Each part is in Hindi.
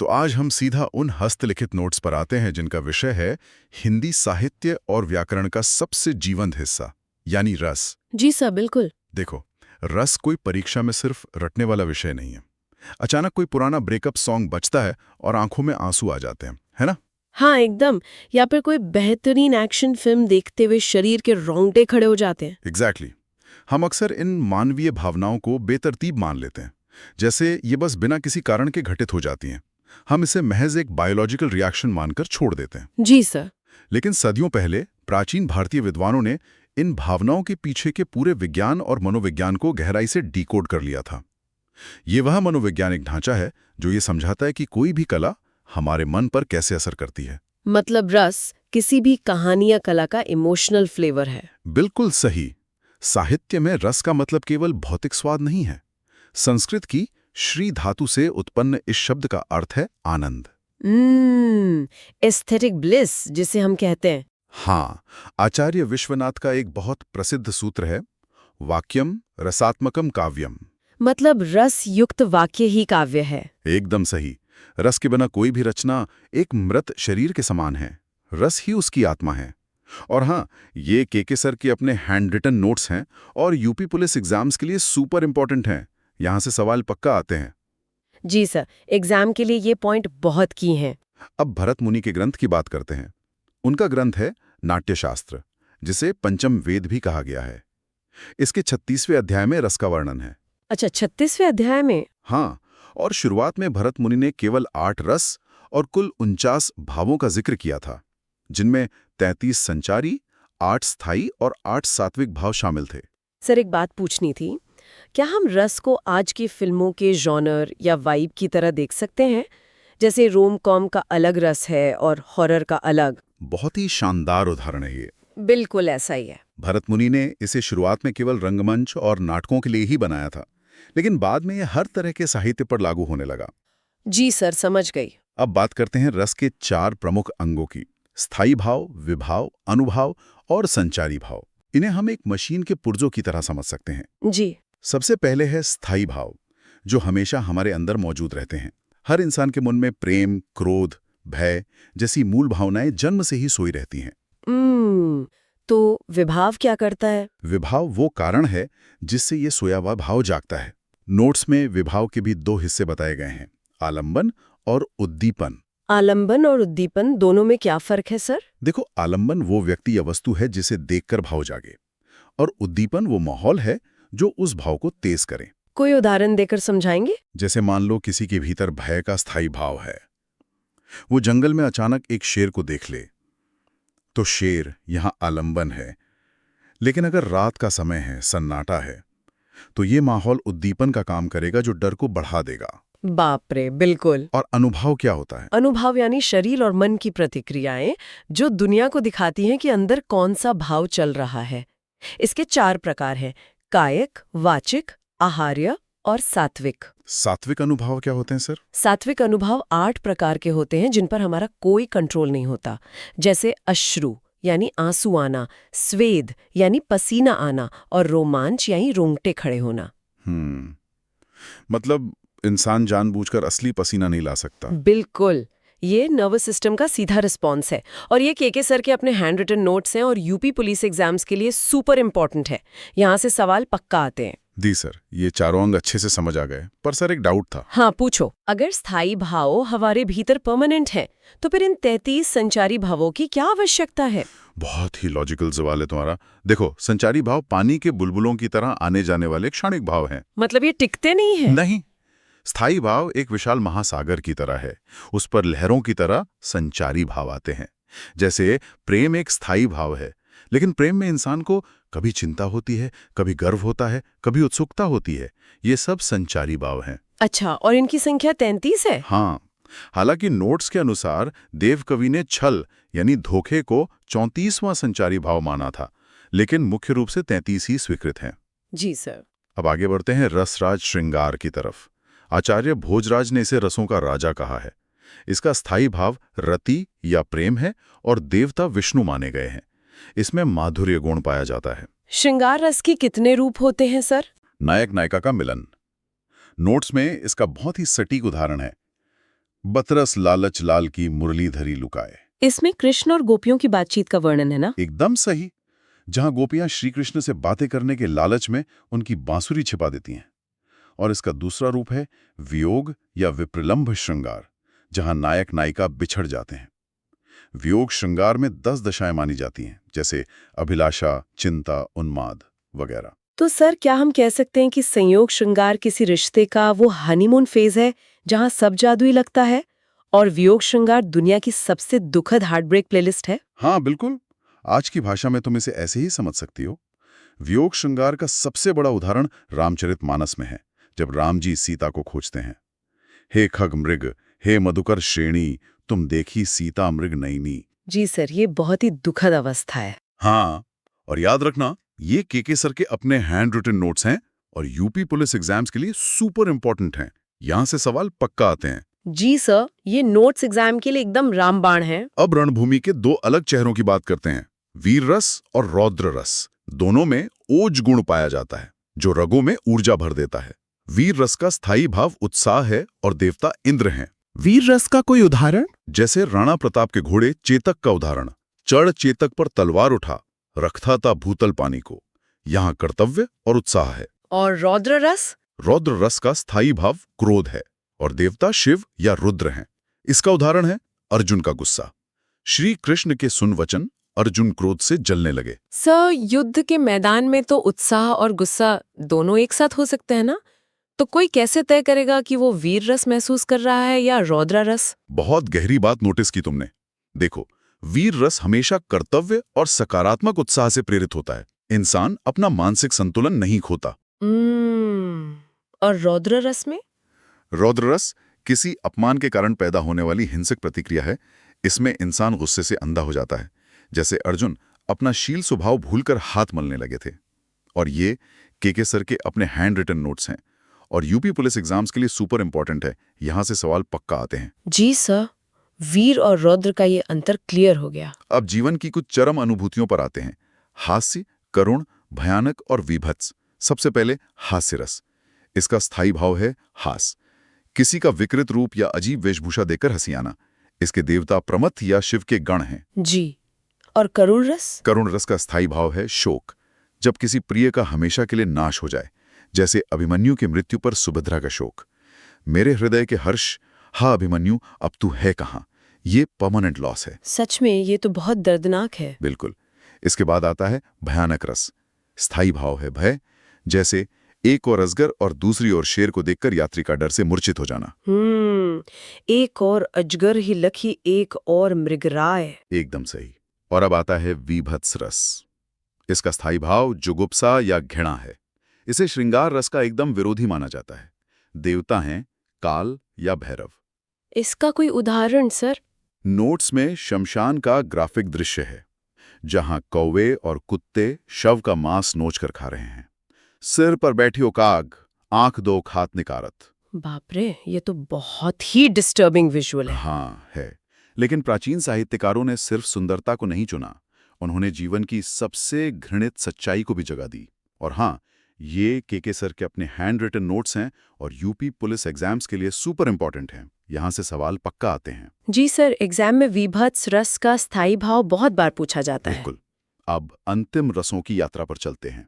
तो आज हम सीधा उन हस्तलिखित नोट्स पर आते हैं जिनका विषय है हिंदी साहित्य और व्याकरण का सबसे जीवंत हिस्सा, यानी रस। जी सर, बिल्कुल। देखो, रस कोई परीक्षा में सिर्फ रटने वाला विषय नहीं है। अचानक कोई पुराना ब्रेकअप सॉन्ग बजता है और आंखों में आंसू आ जाते हैं, है ना? हाँ, एकदम। या फिर कोई बेहतरीन एक्शन फिल्म देखते हुए शरीर के रोंगटे खड़े हो जाते हैं। एग्जैक्टली। हम अक्सर इन मानवीय भावनाओं को बेतरतीब मान लेते हैं, जैसे ये बस बिना किसी कारण के घटित हो जाती हैं। हम इसे महज एक बायोलॉजिकल रिएक्शन मानकर छोड़ देते हैं। जी सर। लेकिन सदियों पहले प्राचीन भारतीय विद्वानों ने इन भावनाओं के पीछे के पूरे विज्ञान और मनोविज्ञान को गहराई से डिकोड कर लिया था। ये वह मनोवैज्ञानिक ढांचा है जो ये समझाता है कि कोई भी कला हमारे मन पर कैसे असर करती है। मतलब रस किसी भी कहानी या कला का इमोशनल फ्लेवर है। बिल्कुल सही। साहित्य में रस का मतलब केवल भौतिक स्वाद नहीं है। संस्कृत की श्री धातु से उत्पन्न इस शब्द का अर्थ है आनंद। एस्थेटिक ब्लिस जिसे हम कहते हैं। हाँ, आचार्य विश्वनाथ का एक बहुत प्रसिद्ध सूत्र है, वाक्यम रसात्मकम काव्यम। मतलब रस युक्त वाक्य ही काव्य है। एकदम सही। रस के बिना कोई भी रचना एक मृत शरीर के समान है। रस ही उसकी आत्मा है। और हाँ, ये के सर के अपने हैंड रिटन नोट्स हैं और यूपी पुलिस एग्जाम्स के लिए सुपर इंपॉर्टेंट हैं। यहाँ से सवाल पक्का आते हैं। जी सर, एग्जाम के लिए ये पॉइंट बहुत की हैं। अब भरत मुनि के ग्रंथ की बात करते हैं। उनका ग्रंथ है नाट्यशास्त्र, जिसे पंचम वेद भी कहा गया है। इसके 36वें अध्याय में रस का वर्णन है। अच्छा, 36वें अध्याय में? हाँ, और शुरुआत में भरत मुनि ने केवल 8 रस और कुल 49 भावों का जिक्र किया था, जिनमें 33 संचारी, 8 स्थायी और 8 सात्विक भाव शामिल थे। सर, एक बात पूछनी थी। क्या हम रस को आज की फिल्मों के जॉनर या वाइब की तरह देख सकते हैं? जैसे रोम कॉम का अलग रस है और हॉरर का अलग। बहुत ही शानदार उदाहरण है ये। बिल्कुल ऐसा ही है। भरत मुनि ने इसे शुरुआत में केवल रंगमंच और नाटकों के लिए ही बनाया था, लेकिन बाद में यह हर तरह के साहित्य पर लागू होने लगा। जी सर, समझ गई। अब बात करते हैं रस के 4 प्रमुख अंगों की: स्थायी भाव, विभाव, अनुभाव और संचारी भाव। इन्हें हम एक मशीन के पुर्जों की तरह समझ सकते हैं। जी। सबसे पहले है स्थायी भाव, जो हमेशा हमारे अंदर मौजूद रहते हैं। हर इंसान के मन में प्रेम, क्रोध, भय जैसी मूल भावनाएं जन्म से ही सोई रहती हैं। तो विभाव क्या करता है? विभाव वो कारण है जिससे ये सोया हुआ भाव जागता है। नोट्स में विभाव के भी 2 हिस्से बताए गए हैं, आलंबन और उद्दीपन। आलंबन और उद्दीपन दोनों में क्या फर्क है सर? देखो, आलंबन वो व्यक्ति या वस्तु है जिसे देखकर भाव जागे, और उद्दीपन वो माहौल है जो उस भाव को तेज करे। कोई उदाहरण देकर समझाएंगे? जैसे मान लो किसी के भीतर भय का स्थायी भाव है। वो जंगल में अचानक एक शेर को देख ले, तो शेर यहां आलंबन है। लेकिन अगर रात का समय है, सन्नाटा है, तो ये माहौल उद्दीपन का काम करेगा, जो डर को बढ़ा देगा। बाप रे, बिल्कुल। और अनुभव क्या होता है? अनुभव यानी शरीर और मन की प्रतिक्रियाएं, जो दुनिया को दिखाती हैं कि अंदर कौन सा भाव चल रहा है। इसके 4 प्रकार हैं: कायिक, वाचिक, आहार्य और सात्विक। सात्विक अनुभव क्या होते हैं सर? सात्विक अनुभव 8 प्रकार के होते हैं जिन पर हमारा कोई कंट्रोल नहीं होता। जैसे अश्रु यानी आंसू आना, स्वेद यानी पसीना आना और रोमांच यानी रोंगटे खड़े होना। मतलब इंसान जानबूझकर असली पसीना नहीं ला सकता। बिल्कुल। ये नर्वस सिस्टम का सीधा रिस्पॉन्स है। और ये के सर के अपने हैंड रिटन नोट्स हैं और यूपी पुलिस एग्जाम्स के लिए सुपर इंपॉर्टेंट है। यहाँ से सवाल पक्का आते हैं। दी सर, ये चारों अंग अच्छे से समझ आ गए, पर सर एक डाउट था। हाँ, पूछो। अगर स्थायी भाव हमारे भीतर परमानेंट है, तो फिर इन 33 संचारी भावों की क्या आवश्यकता है? बहुत ही लॉजिकल सवाल है तुम्हारा। देखो, संचारी भाव पानी के बुलबुलों की तरह आने जाने वाले क्षणिक भाव हैं। मतलब ये टिकते नहीं है? नहीं। स्थायी भाव एक विशाल महासागर की तरह है। उस पर लहरों की तरह संचारी भाव आते हैं। जैसे प्रेम एक स्थायी भाव है, लेकिन प्रेम में इंसान को कभी चिंता होती है, कभी गर्व होता है, कभी उत्सुकता होती है। ये सब संचारी भाव हैं। अच्छा, और इनकी संख्या 33 है? हाँ। हालांकि नोट्स के अनुसार देव कवि ने छल यानी धोखे को 34वां संचारी भाव माना था, लेकिन मुख्य रूप से 33 ही स्वीकृत हैं। जी सर। अब आगे बढ़ते हैं रसराज श्रृंगार की तरफ। आचार्य भोजराज ने इसे रसों का राजा कहा है। इसका स्थायी भाव रति या प्रेम है और देवता विष्णु माने गए हैं। इसमें माधुर्य गुण पाया जाता है। श्रृंगार रस के कितने रूप होते हैं सर? नायक नायिका का मिलन। नोट्स में इसका बहुत ही सटीक उदाहरण है। बतरस लालच लाल की मुरलीधरी लुकाए। इसमें कृष्ण और गोपियों की बातचीत का वर्णन है ना? एकदम सही। जहां गोपियां श्री कृष्ण से बातें करने के लालच में उनकी बांसुरी छिपा देती हैं। और इसका दूसरा रूप है वियोग या विप्रलंभ श्रृंगार, जहां नायक नायिका बिछड़ जाते हैं। वियोग श्रृंगार में 10 दशाएं मानी जाती हैं, जैसे अभिलाषा, चिंता, उन्माद वगैरह। तो सर, क्या हम कह सकते हैं कि संयोग श्रृंगार किसी रिश्ते का वो हनीमून फेज है जहां सब जादुई लगता है, और वियोग श्रृंगार दुनिया की सबसे दुखद हार्टब्रेक प्लेलिस्ट है? हाँ बिल्कुल, आज की भाषा में तुम इसे ऐसे ही समझ सकती हो। वियोग श्रृंगार का सबसे बड़ा उदाहरण रामचरितमानस में है, जब राम जी सीता को खोजते हैं। हे खग मृग, हे मधुकर श्रेणी, तुम देखी सीता मृग नयनी। जी सर, ये बहुत ही दुखद अवस्था है। हाँ, और याद रखना, ये केके सर के अपने हैंड रिटन नोट्स हैं और यूपी पुलिस एग्जाम्स के लिए सुपर इंपॉर्टेंट हैं। यहां से सवाल पक्का आते हैं। जी सर, ये नोट्स एग्जाम के लिए एकदम रामबाण है। अब रणभूमि के 2 अलग चेहरों की बात करते हैं, वीर रस और रौद्र रस। दोनों में ओज गुण पाया जाता है, जो रगों में ऊर्जा भर देता है। वीर रस का स्थायी भाव उत्साह है और देवता इंद्र हैं। वीर रस का कोई उदाहरण? जैसे राणा प्रताप के घोड़े चेतक का उदाहरण। चढ़ चेतक पर तलवार उठा, रखता था भूतल पानी को। यहाँ कर्तव्य और उत्साह है। और रौद्र रस? रौद्र रस का स्थायी भाव क्रोध है और देवता शिव या रुद्र हैं। इसका उदाहरण है अर्जुन का गुस्सा। श्री कृष्ण के सुन वचन, अर्जुन क्रोध से जलने लगे। सर, युद्ध के मैदान में तो उत्साह और गुस्सा दोनों एक साथ हो सकते हैं ना? तो कोई कैसे तय करेगा कि वो वीर रस महसूस कर रहा है या रौद्र रस? बहुत गहरी बात नोटिस की तुमने। देखो, वीर रस हमेशा कर्तव्य और सकारात्मक उत्साह से प्रेरित होता है। इंसान अपना मानसिक संतुलन नहीं खोता। और रौद्र रस में? रौद्र रस किसी अपमान के कारण पैदा होने वाली हिंसक प्रतिक्रिया है। इसमें इंसान गुस्से से अंधा हो जाता है, जैसे अर्जुन अपना शील स्वभाव भूलकर हाथ मलने लगे थे। और ये केके सर के अपने हैंड रिटन नोट्स हैं और यूपी पुलिस एग्जाम्स के लिए सुपर इंपॉर्टेंट है। यहां से सवाल पक्का आते हैं। जी सर, वीर और रौद्र का ये अंतर क्लियर हो गया। अब जीवन की कुछ चरम अनुभूतियों पर आते हैं। हास्य, करुण, भयानक और विभत्स। सबसे पहले हास्य रस। इसका स्थायी भाव है हास, किसी का विकृत रूप या अजीब वेशभूषा देकर हंसी आना। इसके देवता प्रमथ या शिव के गण हैं। जी। और करुण रस? करुण रस का स्थायी भाव है शोक, जब किसी प्रिय का हमेशा के लिए नाश हो जाए, जैसे अभिमन्यु की मृत्यु पर सुभद्रा का शोक। मेरे हृदय के हर्ष, हा अभिमन्यु अब तू है कहाँ, ये परमानेंट लॉस है। सच में ये तो बहुत दर्दनाक है। बिल्कुल। इसके बाद आता है भयानक रस। स्थायी भाव है भय, जैसे एक और अजगर और दूसरी ओर शेर को देखकर यात्री का डर से मूर्छित हो जाना। एक और अजगर ही लखी एक और मृगराय। एकदम सही। और अब आता है विभत्स रस। इसका स्थायी भाव जुगुप्सा या घृणा है। इसे श्रृंगार रस का एकदम विरोधी माना जाता है। देवता हैं काल या भैरव। इसका कोई उदाहरण सर? नोट्स में शमशान का ग्राफिक दृश्य है, जहां कौवे और कुत्ते शव का मांस नोच कर खा रहे हैं। सिर पर बैठियो काग, आंख दो खात निकारत। बाप रे, ये तो बहुत ही डिस्टर्बिंग विजुअल है। हाँ है, लेकिन प्राचीन साहित्यकारों ने सिर्फ सुंदरता को नहीं चुना, उन्होंने जीवन की सबसे घृणित सच्चाई को भी जगह दी। और हाँ, ये केके सर के अपने हैंड रिटन नोट्स हैं और यूपी पुलिस एग्जाम्स के लिए सुपर इंपॉर्टेंट हैं। यहां से सवाल पक्का आते हैं। जी सर, एग्जाम में विभत्स रस का स्थायी भाव बहुत बार पूछा जाता है। बिल्कुल। अब अंतिम रसों की यात्रा पर चलते हैं।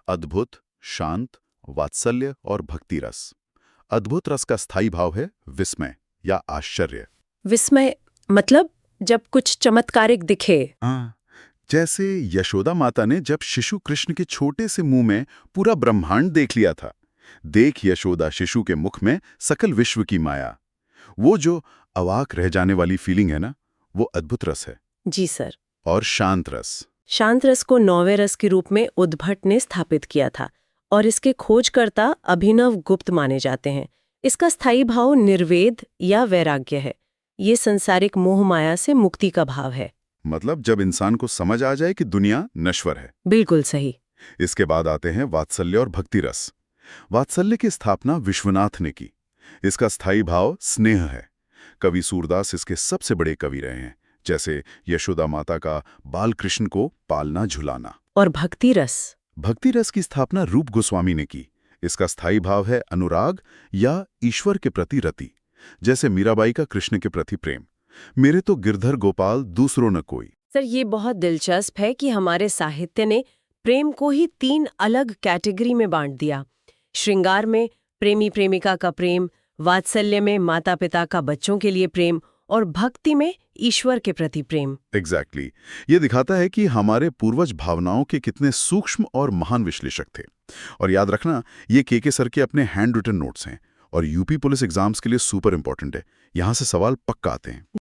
अद्भुत, शांत, वात्सल्य और भक्ति रस। अद्भुत रस का स्थायी भाव है विस्मय या आश्चर्य। विस्मय मतलब जब कुछ चमत्कारिक दिखे। जैसे यशोदा माता ने जब शिशु कृष्ण के छोटे से मुंह में पूरा ब्रह्मांड देख लिया था। देख यशोदा शिशु के मुख में सकल विश्व की माया। वो जो अवाक रह जाने वाली फीलिंग है ना, वो अद्भुत रस है। जी सर। और शांत रस। शांत रस को 9वें रस के रूप में उद्भट ने स्थापित किया था और इसके खोजकर्ता अभिनव गुप्त माने जाते हैं। इसका स्थायी भाव निर्वेद या वैराग्य है। ये संसारिक मोह माया से मुक्ति का भाव है। मतलब जब इंसान को समझ आ जाए कि दुनिया नश्वर है। बिल्कुल सही। इसके बाद आते हैं वात्सल्य और भक्ति रस। वात्सल्य की स्थापना विश्वनाथ ने की। इसका स्थायी भाव स्नेह है। कवि सूरदास इसके सबसे बड़े कवि रहे हैं, जैसे यशोदा माता का बाल कृष्ण को पालना झुलाना। और भक्ति रस? भक्ति रस की स्थापना रूप गोस्वामी ने की। इसका स्थायी भाव है अनुराग या ईश्वर के प्रति रति, जैसे मीराबाई का कृष्ण के प्रति प्रेम, मेरे तो गिरधर गोपाल दूसरों न कोई। सर, ये बहुत दिलचस्प है कि हमारे साहित्य ने प्रेम को ही 3 अलग कैटेगरी में बांट दिया। श्रृंगार में प्रेमी प्रेमिका का प्रेम, वात्सल्य में माता पिता का बच्चों के लिए प्रेम और भक्ति में ईश्वर के प्रति प्रेम। एग्जैक्टली। ये दिखाता है कि हमारे पूर्वज भावनाओं के कितने सूक्ष्म और महान विश्लेषक थे। और याद रखना, ये के सर के अपने हैंड रिटन नोट्स हैं और यूपी पुलिस एग्जाम्स के लिए सुपर इंपॉर्टेंट है। यहाँ से सवाल पक्का आते हैं।